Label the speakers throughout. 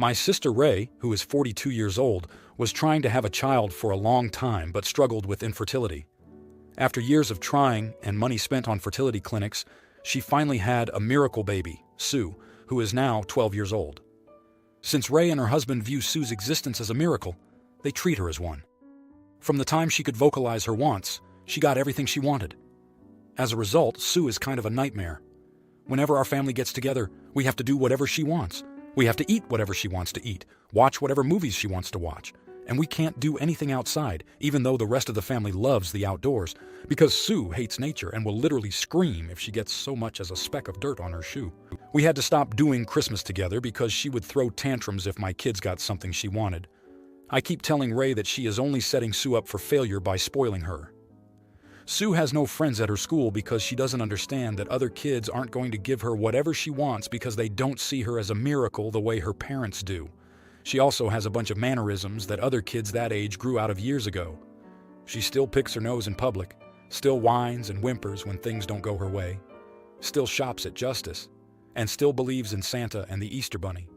Speaker 1: My sister Ray, who is 42 years old, was trying to have a child for a long time but struggled with infertility. After years of trying and money spent on fertility clinics, she finally had a miracle baby, Sue, who is now 12 years old. Since Ray and her husband view Sue's existence as a miracle, they treat her as one. From the time she could vocalize her wants, she got everything she wanted. As a result, Sue is kind of a nightmare. Whenever our family gets together, we have to do whatever she wants. We have to eat whatever she wants to eat, watch whatever movies she wants to watch, and we can't do anything outside, even though the rest of the family loves the outdoors, because Sue hates nature and will literally scream if she gets so much as a speck of dirt on her shoe. We had to stop doing Christmas together because she would throw tantrums if my kids got something she wanted. I keep telling Ray that she is only setting Sue up for failure by spoiling her. Sue has no friends at her school because she doesn't understand that other kids aren't going to give her whatever she wants because they don't see her as a miracle the way her parents do. She also has a bunch of mannerisms that other kids that age grew out of years ago. She still picks her nose in public, still whines and whimpers when things don't go her way, still shops at Justice, and still believes in Santa and the Easter Bunny.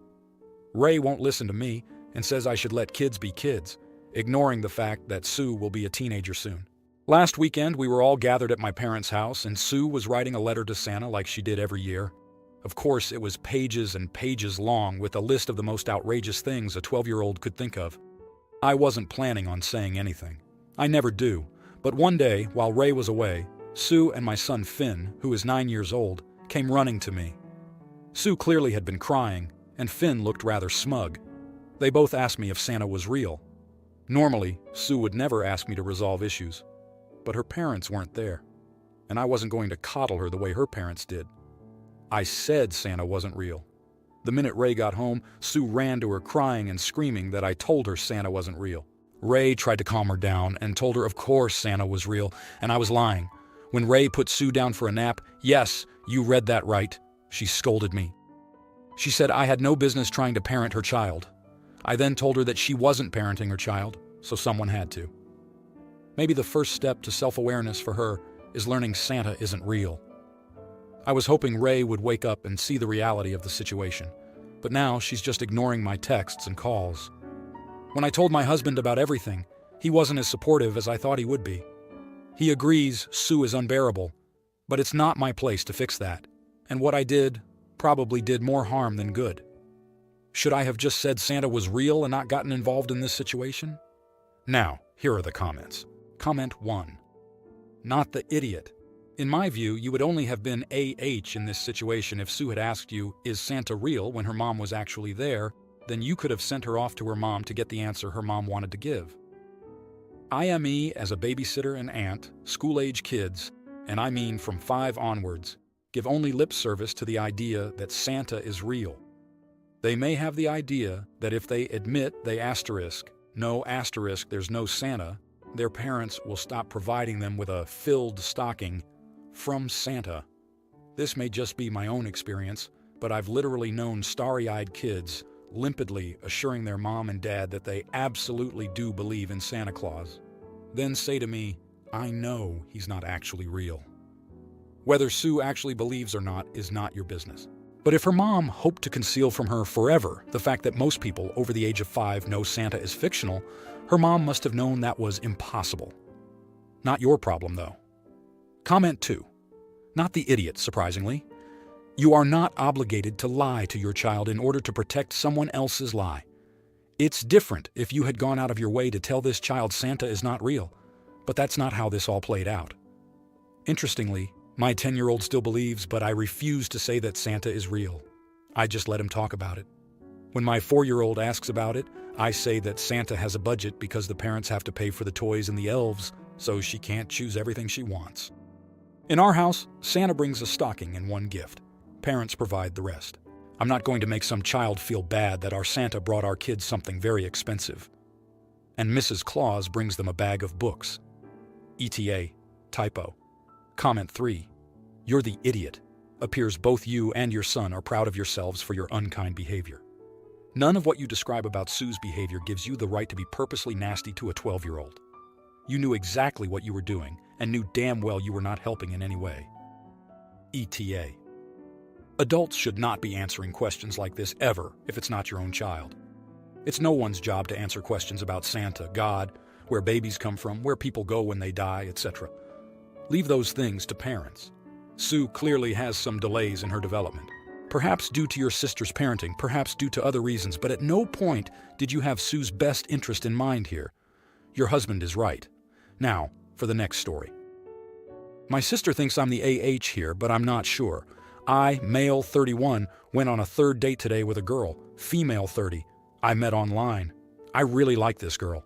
Speaker 1: Ray won't listen to me and says I should let kids be kids, ignoring the fact that Sue will be a teenager soon. Last weekend, we were all gathered at my parents' house, and Sue was writing a letter to Santa like she did every year. Of course, it was pages and pages long with a list of the most outrageous things a 12-year-old could think of. I wasn't planning on saying anything. I never do. But one day, while Ray was away, Sue and my son Finn, who is 9 years old, came running to me. Sue clearly had been crying, and Finn looked rather smug. They both asked me if Santa was real. Normally, Sue would never ask me to resolve issues. But her parents weren't there, and I wasn't going to coddle her the way her parents did. I said Santa wasn't real. The minute Ray got home, Sue ran to her crying and screaming that I told her Santa wasn't real. Ray tried to calm her down and told her of course Santa was real, and I was lying. When Ray put Sue down for a nap, "Yes, you read that right," she scolded me. She said I had no business trying to parent her child. I then told her that she wasn't parenting her child, so someone had to. Maybe the first step to self-awareness for her is learning Santa isn't real. I was hoping Ray would wake up and see the reality of the situation, but now she's just ignoring my texts and calls. When I told my husband about everything, he wasn't as supportive as I thought he would be. He agrees Sue is unbearable, but it's not my place to fix that, and what I did probably did more harm than good. Should I have just said Santa was real and not gotten involved in this situation? Now, here are the comments. Comment 1. Not the idiot. In my view, you would only have been AH in this situation if Sue had asked you, "Is Santa real?" when her mom was actually there, then you could have sent her off to her mom to get the answer her mom wanted to give. IME as a babysitter and aunt, school-age kids, and I mean from 5 onwards, give only lip service to the idea that Santa is real. They may have the idea that if they admit they no asterisk, there's no Santa, their parents will stop providing them with a filled stocking from Santa. This may just be my own experience, but I've literally known starry-eyed kids limpidly assuring their mom and dad that they absolutely do believe in Santa Claus. Then say to me, "I know he's not actually real." Whether Sue actually believes or not is not your business. But if her mom hoped to conceal from her forever the fact that most people over the age of 5 know Santa is fictional, her mom must have known that was impossible. Not your problem, though. Comment 2. Not the idiot, surprisingly. You are not obligated to lie to your child in order to protect someone else's lie. It's different if you had gone out of your way to tell this child Santa is not real, but that's not how this all played out. Interestingly, my 10-year-old still believes, but I refuse to say that Santa is real. I just let him talk about it. When my 4-year-old asks about it, I say that Santa has a budget because the parents have to pay for the toys and the elves, so she can't choose everything she wants. In our house, Santa brings a stocking and one gift. Parents provide the rest. I'm not going to make some child feel bad that our Santa brought our kids something very expensive. And Mrs. Claus brings them a bag of books. ETA. Typo. Comment 3. You're the idiot. Appears both you and your son are proud of yourselves for your unkind behavior. None of what you describe about Sue's behavior gives you the right to be purposely nasty to a 12-year-old. You knew exactly what you were doing and knew damn well you were not helping in any way. ETA. Adults should not be answering questions like this ever if it's not your own child. It's no one's job to answer questions about Santa, God, where babies come from, where people go when they die, etc. Leave those things to parents. Sue clearly has some delays in her development. Perhaps due to your sister's parenting, perhaps due to other reasons, but at no point did you have Sue's best interest in mind here. Your husband is right. Now, for the next story. My sister thinks I'm the AH here, but I'm not sure. I, male 31, went on a third date today with a girl, female 30. I met online. I really like this girl.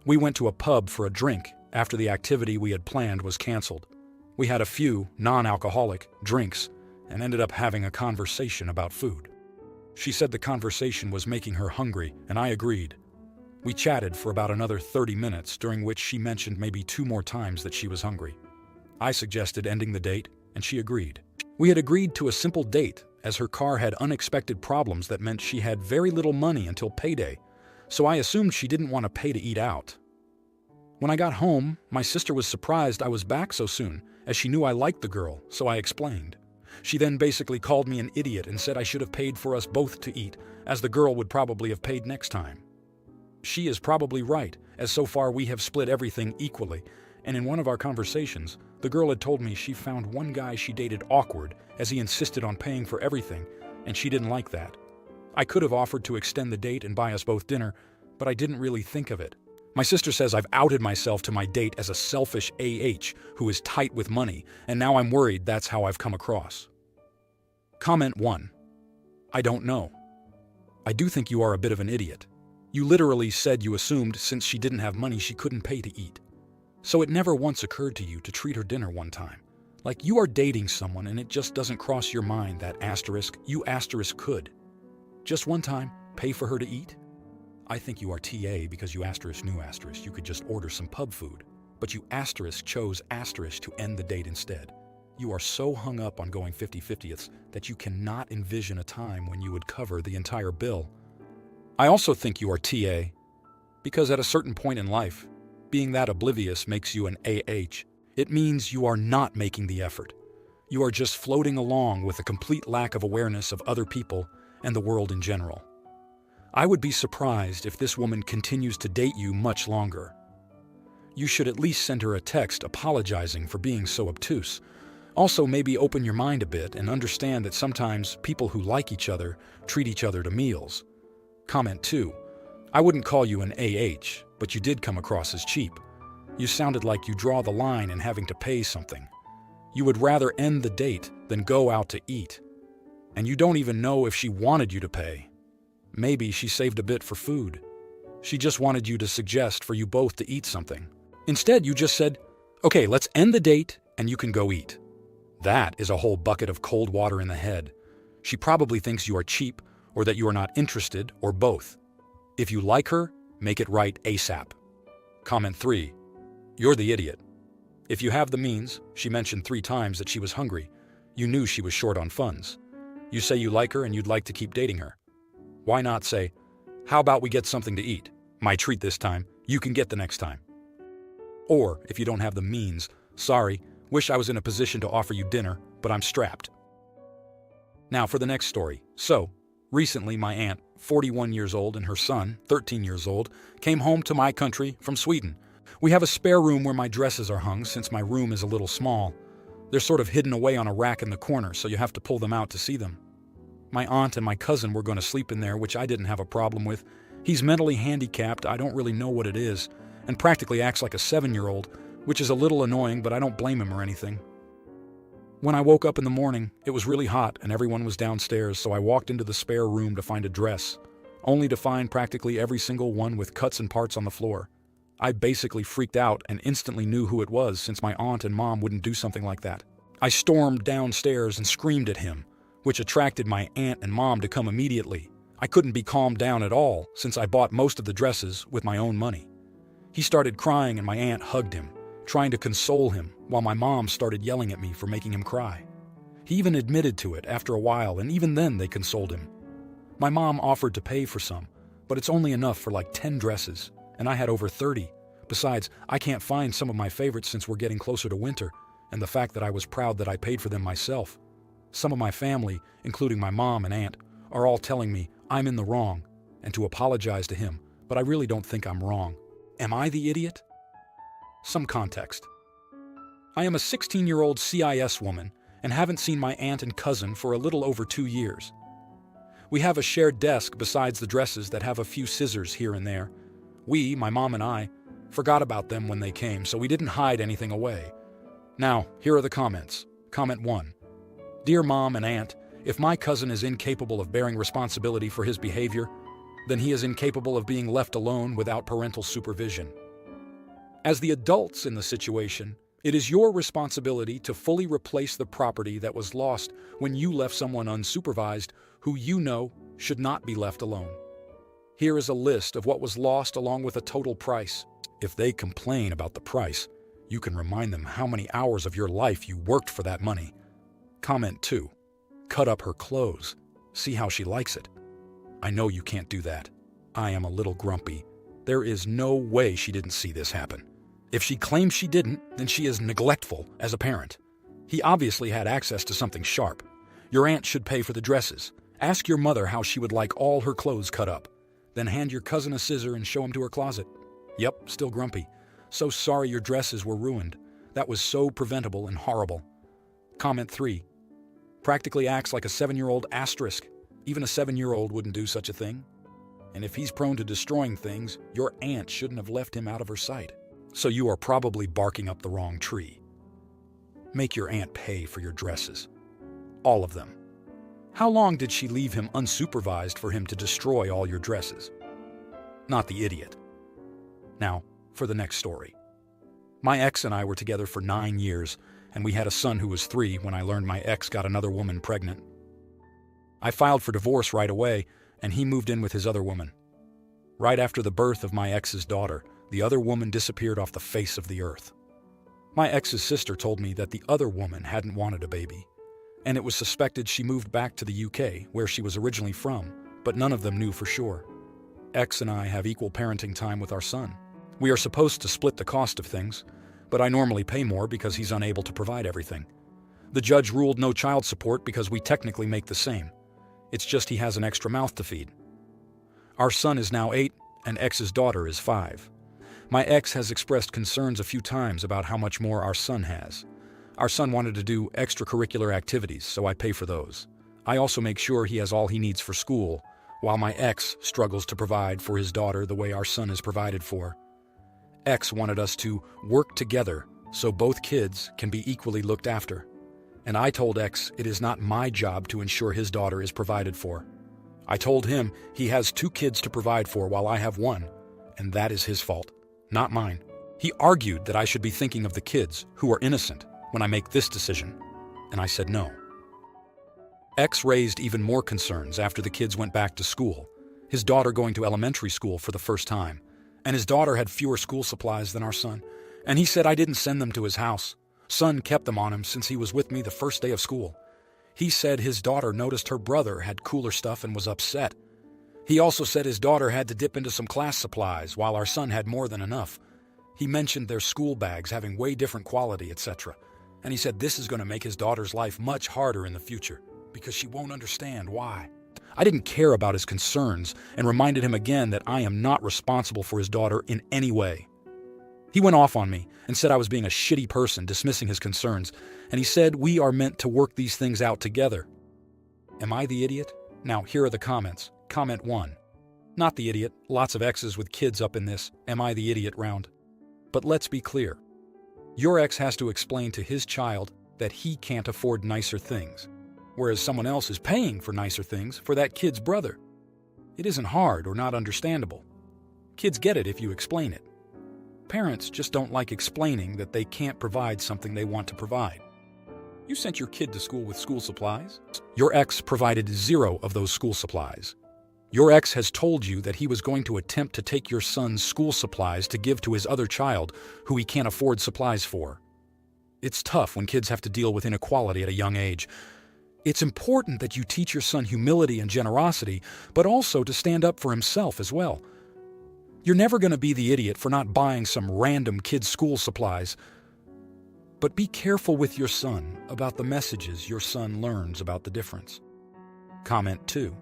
Speaker 1: We went to a pub for a drink after the activity we had planned was canceled. We had a few non-alcoholic drinks and ended up having a conversation about food. She said the conversation was making her hungry, and I agreed. We chatted for about another 30 minutes, during which she mentioned maybe 2 more times that she was hungry. I suggested ending the date, and she agreed. We had agreed to a simple date, as her car had unexpected problems that meant she had very little money until payday, so I assumed she didn't want to pay to eat out. When I got home, my sister was surprised I was back so soon, as she knew I liked the girl, so I explained. She then basically called me an idiot and said I should have paid for us both to eat, as the girl would probably have paid next time. She is probably right, as so far we have split everything equally, and in one of our conversations, the girl had told me she found one guy she dated awkward as he insisted on paying for everything, and she didn't like that. I could have offered to extend the date and buy us both dinner, but I didn't really think of it. My sister says I've outed myself to my date as a selfish AH who is tight with money, and now I'm worried that's how I've come across. Comment 1. I don't know. I do think you are a bit of an idiot. You literally said you assumed since she didn't have money she couldn't pay to eat. So it never once occurred to you to treat her dinner one time. Like you are dating someone and it just doesn't cross your mind that you could. Just one time, pay for her to eat? I think you are TA because you knew you could just order some pub food, but you chose to end the date instead. You are so hung up on going 50-50ths that you cannot envision a time when you would cover the entire bill. I also think you are TA because at a certain point in life, being that oblivious makes you an AH. It means you are not making the effort. You are just floating along with a complete lack of awareness of other people and the world in general. I would be surprised if this woman continues to date you much longer. You should at least send her a text apologizing for being so obtuse. Also, maybe open your mind a bit and understand that sometimes people who like each other treat each other to meals. Comment 2. I wouldn't call you an AH, but you did come across as cheap. You sounded like you draw the line in having to pay something. You would rather end the date than go out to eat. And you don't even know if she wanted you to pay. Maybe she saved a bit for food. She just wanted you to suggest for you both to eat something. Instead, you just said, okay, let's end the date and you can go eat. That is a whole bucket of cold water in the head. She probably thinks you are cheap or that you are not interested or both. If you like her, make it right ASAP. Comment 3. You're the idiot. If you have the means, she mentioned 3 times that she was hungry. You knew she was short on funds. You say you like her and you'd like to keep dating her. Why not say, how about we get something to eat? My treat this time, you can get the next time. Or, if you don't have the means, sorry, wish I was in a position to offer you dinner, but I'm strapped. Now for the next story. So, recently my aunt, 41 years old, and her son, 13 years old, came home to my country from Sweden. We have a spare room where my dresses are hung since my room is a little small. They're sort of hidden away on a rack in the corner, so you have to pull them out to see them. My aunt and my cousin were going to sleep in there, which I didn't have a problem with. He's mentally handicapped, I don't really know what it is, and practically acts like a 7-year-old, which is a little annoying, but I don't blame him or anything. When I woke up in the morning, it was really hot and everyone was downstairs, so I walked into the spare room to find a dress, only to find practically every single one with cuts and parts on the floor. I basically freaked out and instantly knew who it was since my aunt and mom wouldn't do something like that. I stormed downstairs and screamed at him, which attracted my aunt and mom to come immediately. I couldn't be calmed down at all since I bought most of the dresses with my own money. He started crying and my aunt hugged him, trying to console him, while my mom started yelling at me for making him cry. He even admitted to it after a while, and even then they consoled him. My mom offered to pay for some, but it's only enough for like 10 dresses, and I had over 30. Besides, I can't find some of my favorites since we're getting closer to winter, and the fact that I was proud that I paid for them myself. Some of my family, including my mom and aunt, are all telling me I'm in the wrong and to apologize to him, but I really don't think I'm wrong. Am I the idiot? Some context. I am a 16-year-old CIS woman and haven't seen my aunt and cousin for a little over 2 years. We have a shared desk besides the dresses that have a few scissors here and there. We, my mom and I, forgot about them when they came, so we didn't hide anything away. Now, here are the comments. Comment 1. Dear Mom and Aunt, if my cousin is incapable of bearing responsibility for his behavior, then he is incapable of being left alone without parental supervision. As the adults in the situation, it is your responsibility to fully replace the property that was lost when you left someone unsupervised who you know should not be left alone. Here is a list of what was lost along with a total price. If they complain about the price, you can remind them how many hours of your life you worked for that money. Comment 2. Cut up her clothes. See how she likes it. I know you can't do that. I am a little grumpy. There is no way she didn't see this happen. If she claims she didn't, then she is neglectful as a parent. He obviously had access to something sharp. Your aunt should pay for the dresses. Ask your mother how she would like all her clothes cut up. Then hand your cousin a scissor and show him to her closet. Yep, still grumpy. So sorry your dresses were ruined. That was so preventable and horrible. Comment 3. Practically acts like a 7-year-old asterisk. Even a 7-year-old wouldn't do such a thing. And if he's prone to destroying things, your aunt shouldn't have left him out of her sight. So you are probably barking up the wrong tree. Make your aunt pay for your dresses. All of them. How long did she leave him unsupervised for him to destroy all your dresses? Not the idiot. Now, for the next story. My ex and I were together for 9 years, and we had a son who was 3 when I learned my ex got another woman pregnant. I filed for divorce right away, and he moved in with his other woman. Right after the birth of my ex's daughter, the other woman disappeared off the face of the earth. My ex's sister told me that the other woman hadn't wanted a baby, and it was suspected she moved back to the UK, where she was originally from, but none of them knew for sure. Ex and I have equal parenting time with our son. We are supposed to split the cost of things, but I normally pay more because he's unable to provide everything. The judge ruled no child support because we technically make the same. It's just he has an extra mouth to feed. Our son is now 8, and ex's daughter is 5. My ex has expressed concerns a few times about how much more our son has. Our son wanted to do extracurricular activities, so I pay for those. I also make sure he has all he needs for school, while my ex struggles to provide for his daughter the way our son is provided for. Ex wanted us to work together so both kids can be equally looked after. And I told ex it is not my job to ensure his daughter is provided for. I told him he has 2 kids to provide for while I have 1, and that is his fault, not mine. He argued that I should be thinking of the kids, who are innocent, when I make this decision, and I said no. Ex raised even more concerns after the kids went back to school, his daughter going to elementary school for the first time, and his daughter had fewer school supplies than our son, and he said I didn't send them to his house. Son kept them on him since he was with me the first day of school. He said his daughter noticed her brother had cooler stuff and was upset. He also said his daughter had to dip into some class supplies while our son had more than enough. He mentioned their school bags having way different quality, etc. And he said this is going to make his daughter's life much harder in the future because she won't understand why. I didn't care about his concerns and reminded him again that I am not responsible for his daughter in any way. He went off on me and said I was being a shitty person, dismissing his concerns, and he said we are meant to work these things out together. Am I the idiot? Now, here are the comments. Comment 1. Not the idiot. Lots of exes with kids up in this am I the idiot round. But let's be clear. Your ex has to explain to his child that he can't afford nicer things, whereas someone else is paying for nicer things for that kid's brother. It isn't hard or not understandable. Kids get it if you explain it. Parents just don't like explaining that they can't provide something they want to provide. You sent your kid to school with school supplies. Your ex provided 0 of those school supplies. Your ex has told you that he was going to attempt to take your son's school supplies to give to his other child who he can't afford supplies for. It's tough when kids have to deal with inequality at a young age. It's important that you teach your son humility and generosity, but also to stand up for himself as well. You're never going to be the idiot for not buying some random kid's school supplies. But be careful with your son about the messages your son learns about the difference. Comment 2.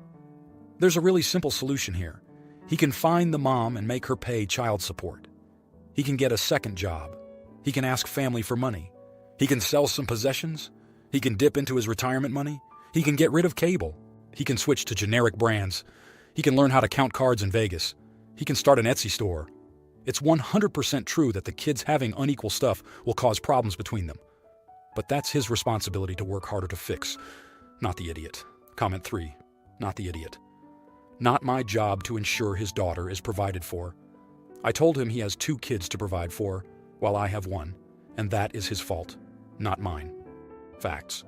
Speaker 1: There's a really simple solution here. He can find the mom and make her pay child support. He can get a second job. He can ask family for money. He can sell some possessions. He can dip into his retirement money. He can get rid of cable. He can switch to generic brands. He can learn how to count cards in Vegas. He can start an Etsy store. It's 100% true that the kids having unequal stuff will cause problems between them. But that's his responsibility to work harder to fix, not the idiot. Comment 3. Not the idiot. Not my job to ensure his daughter is provided for. I told him he has 2 kids to provide for, while I have 1, and that is his fault, not mine. Facts.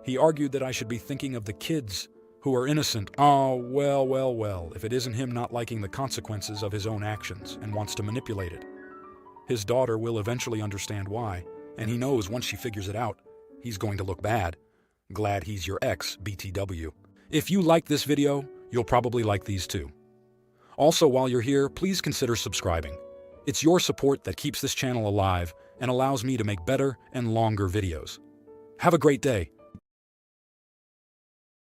Speaker 1: He argued that I should be thinking of the kids who are innocent. Oh, well, if it isn't him not liking the consequences of his own actions and wants to manipulate it. His daughter will eventually understand why, and he knows once she figures it out, he's going to look bad. Glad he's your ex, BTW. If you like this video, you'll probably like these too. Also, while you're here, please consider subscribing. It's your support that keeps this channel alive and allows me to make better and longer videos. Have a great day.